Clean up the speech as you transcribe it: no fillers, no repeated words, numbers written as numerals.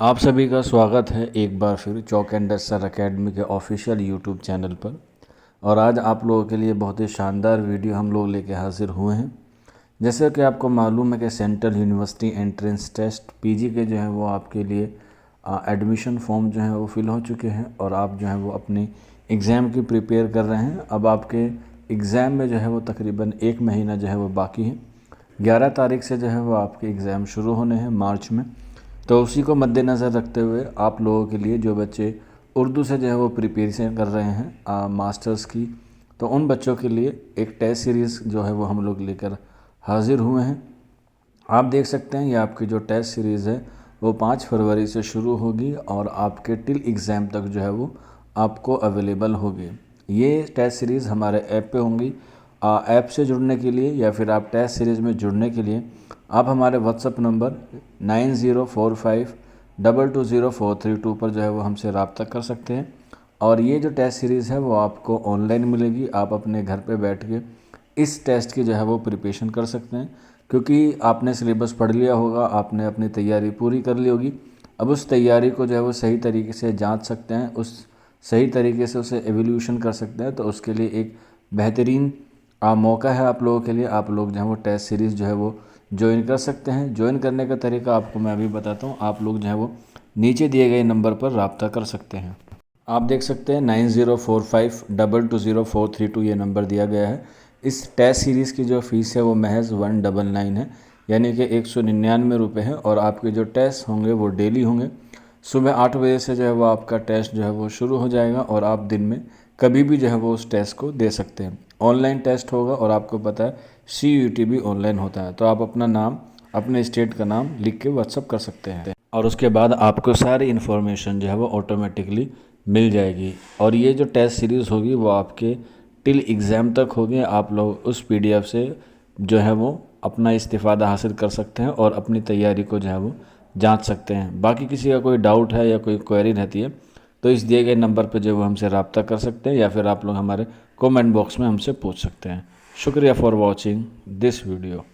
आप सभी का स्वागत है एक बार फिर चॉक एंड डस्टर एकेडमी के ऑफिशियल यूट्यूब चैनल पर। और आज आप लोगों के लिए बहुत ही शानदार वीडियो हम लोग लेके हाजिर हुए हैं। जैसे कि आपको मालूम है कि central university entrance test PG के जो है वो आपके लिए एडमिशन फॉर्म जो है वो फिल हो चुके हैं और आप जो है वो अपनी एग्ज़ाम की प्रिपेयर कर रहे हैं। अब आपके एग्ज़ाम में जो है वो तकरीबन 1 महीना जो है वो बाकी है। 11 तारीख से जो है वो आपके एग्ज़ाम शुरू होने हैं मार्च में। तो उसी को मद्देनज़र रखते हुए आप लोगों के लिए जो बच्चे उर्दू से जो है वो प्रिपरेशन कर रहे हैं मास्टर्स की, तो उन बच्चों के लिए एक टेस्ट सीरीज़ जो है वो हम लोग लेकर हाजिर हुए हैं। आप देख सकते हैं ये आपकी जो टेस्ट सीरीज़ है वो 5 फरवरी से शुरू होगी और आपके टिल एग्ज़ाम तक जो है वो आपको अवेलेबल होगी। ये टेस्ट सीरीज़ हमारे ऐप पे होंगी। ऐप से जुड़ने के लिए या फिर आप टेस्ट सीरीज़ में जुड़ने के लिए आप हमारे व्हाट्सअप नंबर 9045220432 पर जो है वो हमसे रब्ता कर सकते हैं। और ये जो टेस्ट सीरीज़ है वो आपको ऑनलाइन मिलेगी। आप अपने घर पे बैठ के इस टेस्ट की जो है वो प्रिपरेशन कर सकते हैं, क्योंकि आपने सिलेबस पढ़ लिया होगा, आपने अपनी तैयारी पूरी कर ली होगी। अब उस तैयारी को जो है वो सही तरीके से जांच सकते हैं, उस सही तरीके से उसे एवोल्यूशन कर सकते हैं। तो उसके लिए एक बेहतरीन मौका है आप लोगों के लिए। आप लोग जो है वो टेस्ट सीरीज़ जो है वो ज्वाइन कर सकते हैं। ज्वाइन करने का तरीका आपको मैं अभी बताता हूँ। आप लोग जो है वो नीचे दिए गए नंबर पर रब्ता कर सकते हैं। आप देख सकते हैं 9045220432 ये नंबर दिया गया है। इस टेस्ट सीरीज़ की जो फ़ीस है वो महज़ 199 है, यानी कि 199 रुपये है। और आपके जो टेस्ट होंगे वो डेली होंगे। सुबह 8 बजे से जो है वो आपका टेस्ट जो है वो शुरू हो जाएगा और आप दिन में कभी भी जो है वो उस टेस्ट को दे सकते हैं। ऑनलाइन टेस्ट होगा और आपको पता है CUET भी ऑनलाइन होता है। तो आप अपना नाम, अपने स्टेट का नाम लिख के व्हाट्सअप कर सकते हैं और उसके बाद आपको सारी इन्फॉर्मेशन जो है वो ऑटोमेटिकली मिल जाएगी। और ये जो टेस्ट सीरीज़ होगी वो आपके टिल एग्ज़ाम तक होगी। आप लोग उस PDF से जो है वो अपना इस्तिफ़ादा हासिल कर सकते हैं और अपनी तैयारी को जो है वो जांच सकते हैं। बाकी किसी का कोई डाउट है या कोई क्वेरी रहती है तो इस दिए गए नंबर पर जो वो हमसे रब्ता कर सकते हैं या फिर आप लोग हमारे कमेंट बॉक्स में हमसे पूछ सकते हैं। शुक्रिया फॉर वॉचिंग दिस वीडियो।